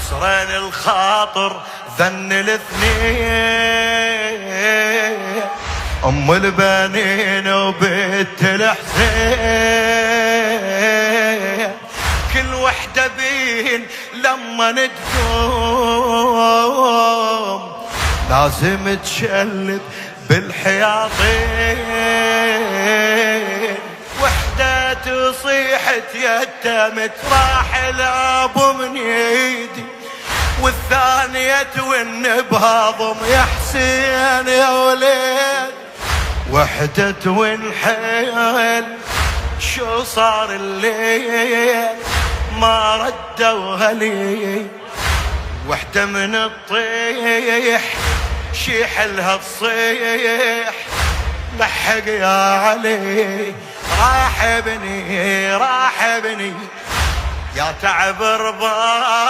كسرين الخاطر ذن الاثنين، ام البنين وبنت الحسين، كل وحده بين لما تقوم لازم تشلب بالحياطين، وحده تصيح تيتمت راح الابو من ايدي، والثانيه تون بهضم يا حسين يا وليد، وحده تون حيل شو صار الليل ما ردوها لي، وحده من الطيح شيح لها تصيح لحق يا علي، راح ابني راح ابني يا تعب رباح.